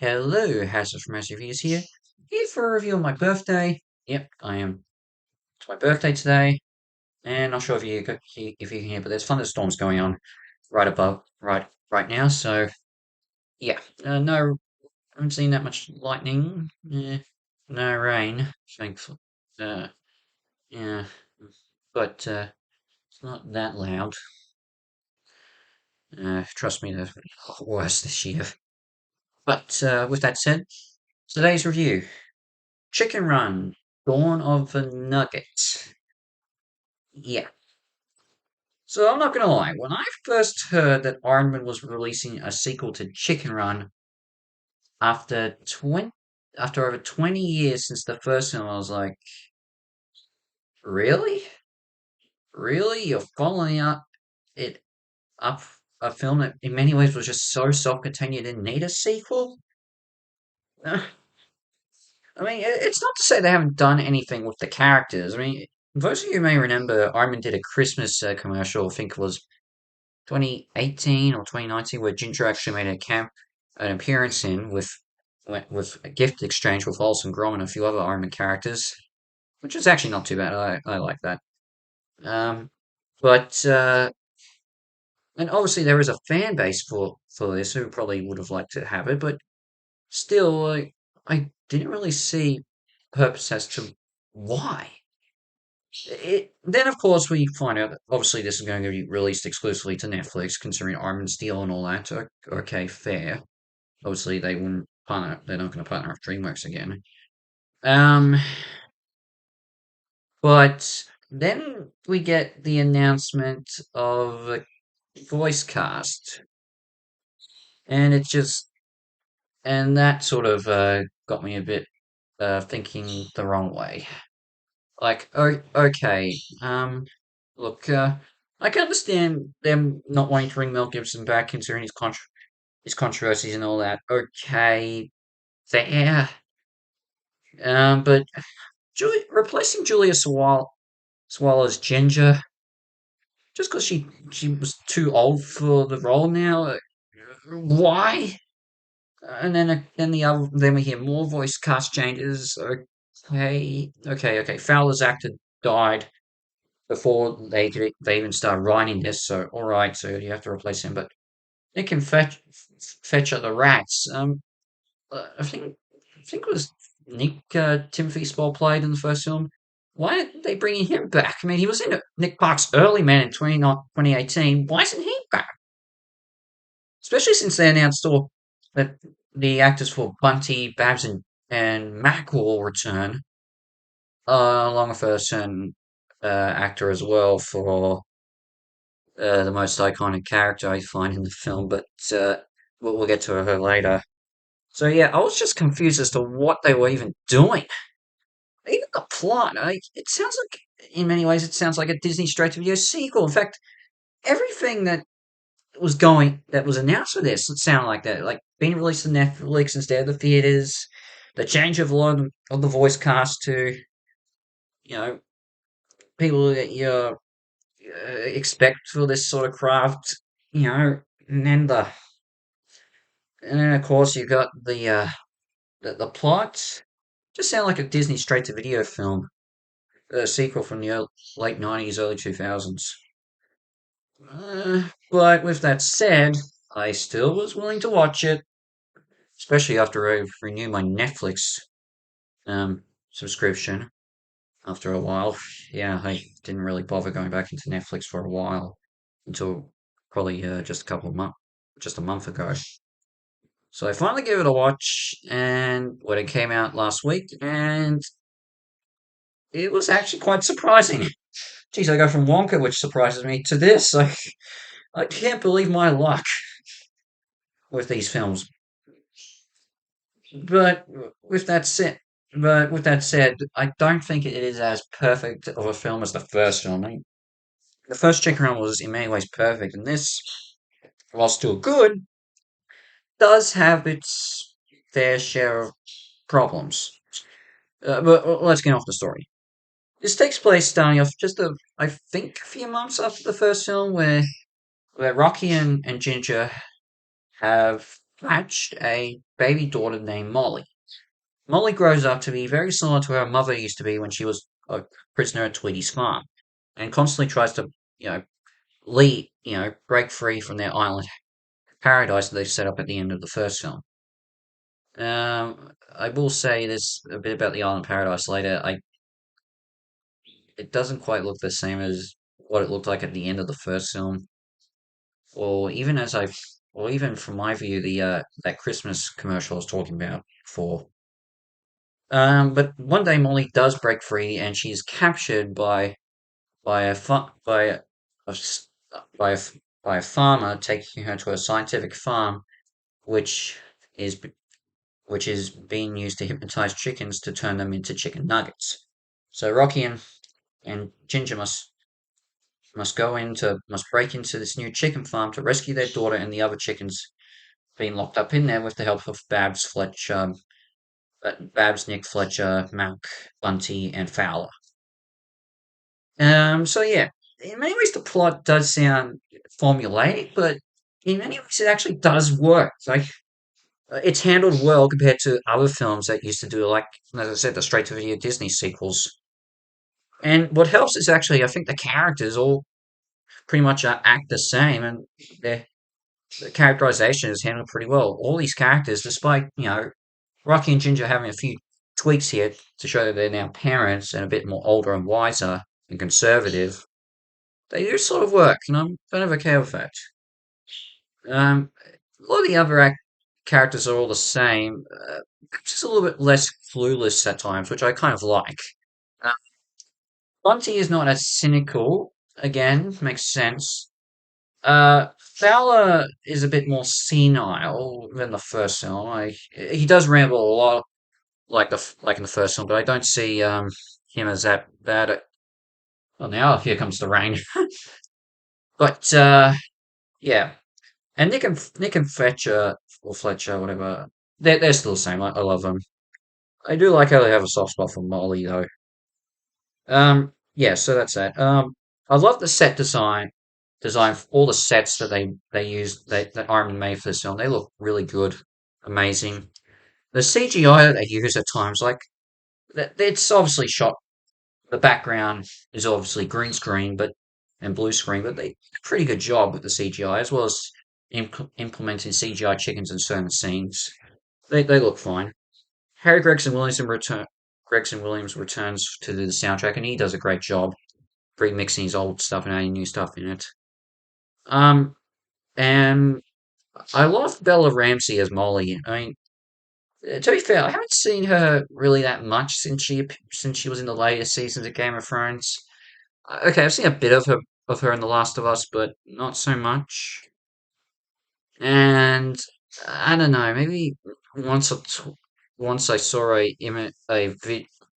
Hello, House of Massive Reviews here. Here for a review on my birthday. Yep, I am. It's my birthday today, and not sure if you can hear, but there's thunderstorms going on right now. So yeah, no, I haven't seen that much lightning. No rain, thankful. Uh, yeah, but it's not that loud. Trust me, there's worse this year. But with that said, today's review. Chicken Run, Dawn of the Nugget. Yeah. So I'm not gonna lie, when I first heard that Aardman was releasing a sequel to Chicken Run after 20, after over 20 years since the first film, I was like, really? Really? You're following it up a film that in many ways was just so self-contained you didn't need a sequel? Uh, I mean, it's not to say they haven't done anything with the characters. I mean, those of you may remember Iron did a Christmas commercial, I think it was 2018 or 2019, where Ginger actually made an appearance in with a gift exchange with Olsen Grom and a few other Iron Man characters, which is actually not too bad. I like that. Um, but and obviously there is a fan base for this who probably would have liked to have it, but still, I didn't really see purpose as to why. Then, of course, we find out that obviously this is going to be released exclusively to Netflix, considering Arm and Steel and all that. Okay, fair. Obviously, they wouldn't partner. They're not going to partner with DreamWorks again. Um, but then we get the announcement of a voice cast, and it just and that sort of got me a bit thinking the wrong way. Like, okay, look, I can understand them not wanting to bring Mel Gibson back, considering his controversies and all that. Okay, fair. But replacing Julia Swallow as Ginger just because she was too old for the role now. Why? And then we hear more voice cast changes. Okay. Fowler's actor died before they even start writing this. So all right, so you have to replace him. But they can fetch at the rats. I think it was Nick Timothy Spall played in the first film. Why aren't they bringing him back? I mean, he was in Nick Park's Early Man in 2018. Why isn't he back? Especially since they announced all that the actors for Bunty, Babs, and Mac will return, along with a certain actor as well for the most iconic character I find in the film, but we'll get to her later. So yeah, I was just confused as to what they were even doing. Even the plot, it sounds like, in many ways, it sounds like a Disney straight-to-video sequel. In fact, everything that was announced for this would sound like that, like being released to Netflix instead of the theaters, the change of a lot of the voice cast to, you know, people that you expect for this sort of craft, and then of course you got the plot. Just sound like a Disney straight-to-video film, a sequel from the late 90s, early 2000s. But with that said, I still was willing to watch it, especially after I renewed my Netflix subscription after a while. Yeah, I didn't really bother going back into Netflix for a while until probably just a month ago. So I finally gave it a watch, and when it came out last week, and it was actually quite surprising. Geez, I go from Wonka, which surprises me, to this. I can't believe my luck with these films. But with that said, I don't think it is as perfect of a film as the first film. I mean, the first Chicken Run was in many ways perfect, and this, while still good, does have its fair share of problems. But let's get off the story. This takes place starting off I think, a few months after the first film, where Rocky and Ginger have hatched a baby daughter named Molly. Molly grows up to be very similar to her mother used to be when she was a prisoner at Tweety's farm, and constantly tries to, you know, break free from their island paradise that they set up at the end of the first film. I will say this a bit about the island paradise later. It doesn't quite look the same as what it looked like at the end of the first film, or even or even from my view, the that Christmas commercial I was talking about before. But one day Molly does break free, and she's captured by a fa- a s- by a f- by a farmer, taking her to a scientific farm, which is b- which is being used to hypnotize chickens to turn them into chicken nuggets. So Rocky and Ginger must break into this new chicken farm to rescue their daughter and the other chickens being locked up in there with the help of Babs, Nick Fletcher, Mac, Bunty, and Fowler. So yeah, in many ways the plot does sound formulaic, but in many ways it actually does work. Like it's handled well compared to other films that used to do, like as I said, the straight to video Disney sequels. And what helps is actually I think the characters all pretty much act the same, and their the characterization is handled pretty well. All these characters, despite Rocky and Ginger having a few tweaks here to show that they're now parents and a bit more older and wiser and conservative, they do sort of work, and I'm kind of okay with that. A lot of the other characters are all the same, just a little bit less clueless at times, which I kind of like. Uh, Bunty is not as cynical. Again, makes sense. Fowler is a bit more senile than the first film. Like he does ramble a lot, like in the first film, but I don't see him as that bad. Well, now here comes the rain. But yeah, and Nick and Fletcher or Fletcher, whatever, they're still the same. I love them. I do like how they have a soft spot for Molly though. Yeah, so that's that. I love the set design for all the sets that they use that Aardman made for this film. They look really good, amazing. The CGI that they use at times, like it's obviously shot. The background is obviously green screen, but and blue screen, but they did a pretty good job with the CGI as well as implementing CGI chickens in certain scenes. They look fine. Harry Gregson Williams returns to do the soundtrack, and he does a great job remixing his old stuff and adding new stuff in it. Um, and I love Bella Ramsey as Molly. I mean, to be fair, I haven't seen her really that much since she was in the later seasons of Game of Thrones. Okay, I've seen a bit of her in The Last of Us, but not so much. And I don't know, maybe once or once I saw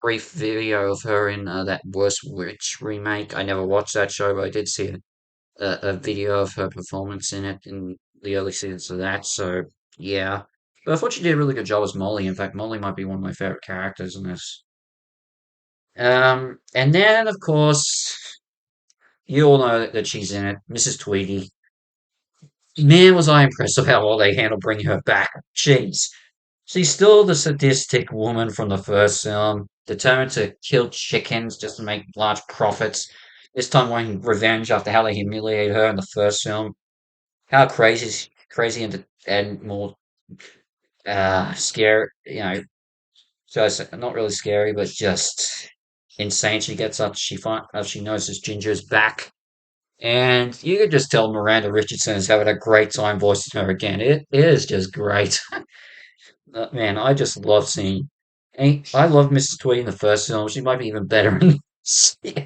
brief video of her in that Worst Witch remake. I never watched that show, but I did see a video of her performance in it in the early seasons of that. So yeah, but I thought she did a really good job as Molly. In fact, Molly might be one of my favorite characters in this. And then of course you all know that she's in it, Mrs. Tweedy. Man, was I impressed with how well they handled bringing her back. Jeez. She's still the sadistic woman from the first film, determined to kill chickens just to make large profits. This time wanting revenge after how they humiliated her in the first film. How crazy and more scary, just not really scary, but just insane. She gets up, she notices Ginger's back. And you could just tell Miranda Richardson is having a great time voicing her again. It is just great. Man, I just love seeing. I love Mrs. Tweedy in the first film. She might be even better in this. Yeah.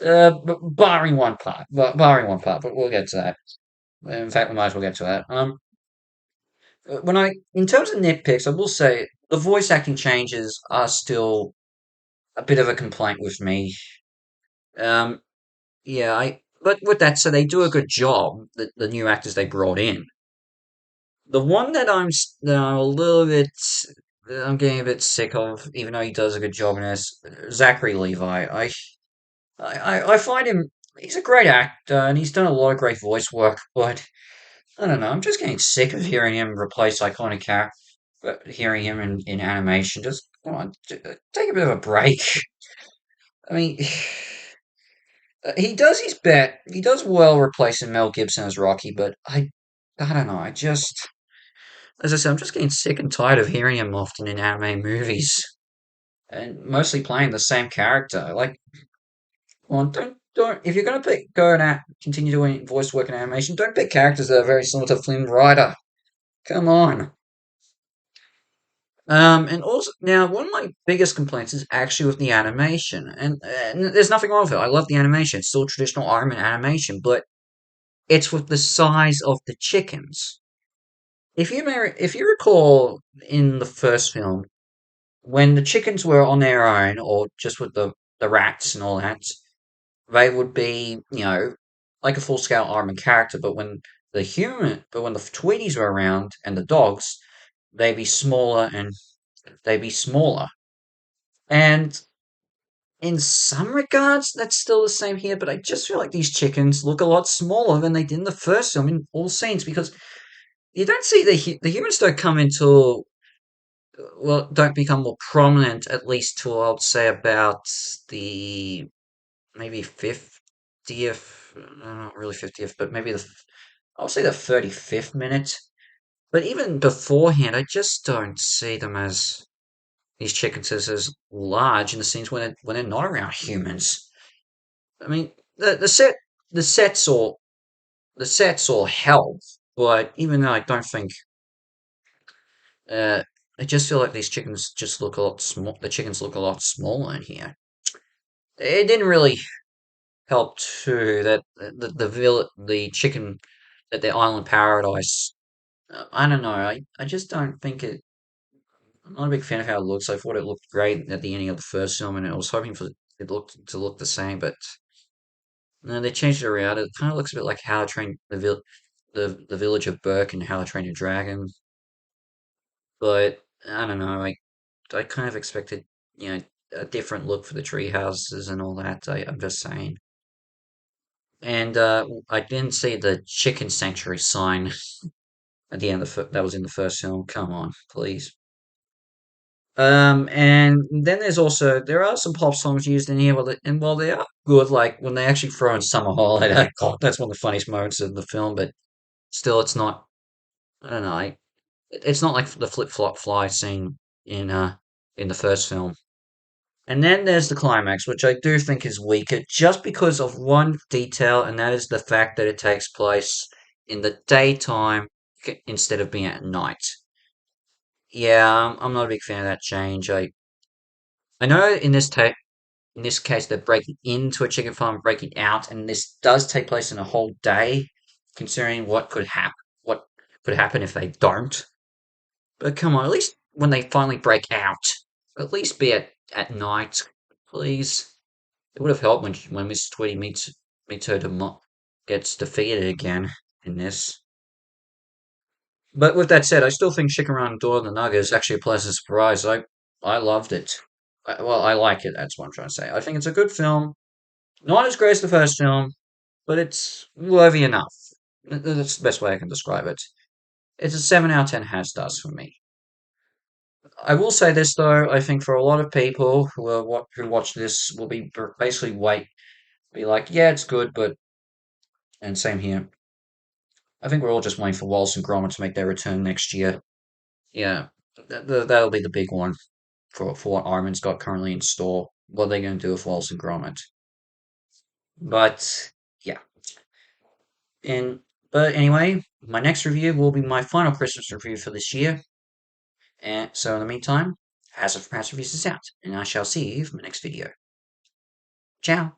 But barring one part, but we'll get to that. In fact, we might as well get to that. In terms of nitpicks, I will say the voice acting changes are still a bit of a complaint with me. Um, yeah, but with that said, they do a good job. The new actors they brought in. The one that I'm a little bit, I'm getting a bit sick of, even though he does a good job in this, Zachary Levi. I find him, he's a great actor and he's done a lot of great voice work, but I don't know. I'm just getting sick of hearing him replace iconic character, hearing him in animation. Just come on, take a bit of a break. I mean, he does his bet. He does well replacing Mel Gibson as Rocky, but I don't know. As I said, I'm just getting sick and tired of hearing him often in anime movies, and mostly playing the same character. Like, well, don't. If you're gonna go and continue doing voice work in animation, don't pick characters that are very similar to Flynn Rider. Come on. And also now one of my biggest complaints is actually with the animation, and there's nothing wrong with it. I love the animation; it's still traditional Aardman animation, but it's with the size of the chickens. If you recall in the first film, when the chickens were on their own, or just with the rats and all that, they would be, like a full scale Aardman character. But when the Tweeties were around and the dogs, they'd be smaller and they'd be smaller. And in some regards, that's still the same here, but I just feel like these chickens look a lot smaller than they did in the first film in all scenes because you don't see the humans don't come until don't become more prominent at least till I would say about the maybe 50th, not really 50th, but maybe I'll say the 35th minute. But even beforehand, I just don't see them as these chickens as large in the scenes when they're not around humans. I mean, the sets all the sets all help, but even though I don't think, uh, I just feel like these chickens just look a lot small. The chickens look a lot smaller in here. It didn't really help too that the chicken at the island paradise. I don't know. I just don't think it. I'm not a big fan of how it looks. I thought it looked great at the ending of the first film, and I was hoping for it to look the same, but no, they changed it around. It kind of looks a bit like How to Train the Village of Burke and How to Train Your Dragon, but I don't know. I kind of expected, a different look for the tree houses and all that. I'm just saying. And I didn't see the chicken sanctuary sign at the end of that was in the first film. Come on, please. And then there are some pop songs used in here, and while they are good, like when they actually throw in Summer Holiday, God, that's one of the funniest moments of the film. But still, it's not. I don't know. It's not like the flip flop fly scene in the first film. And then there's the climax, which I do think is weaker, just because of one detail, and that is the fact that it takes place in the daytime instead of being at night. Yeah, I'm not a big fan of that change. I know in this case they're breaking into a chicken farm, breaking out, and this does take place in a whole day, considering what could happen if they don't. But come on, at least when they finally break out, at least be at night, please. It would have helped when Miss Tweety meets her gets defeated again in this. But with that said, I still think Chicken Run Door the Nugget is actually a pleasant surprise. I loved it. I like it. That's what I'm trying to say. I think it's a good film. Not as great as the first film, but it's worthy enough. That's the best way I can describe it. It's a 7 out of 10 has stars for me. I will say this though, I think for a lot of people who watch this will be basically be like, yeah, it's good, but and same here. I think we're all just waiting for Wallace and Gromit to make their return next year. Yeah, that'll be the big one for what Armin's got currently in store. What are they going to do with Wallace and Gromit? But yeah, and but anyway, my next review will be my final Christmas review for this year. And so in the meantime, Hazard from Past Reviews is out, and I shall see you for my next video. Ciao.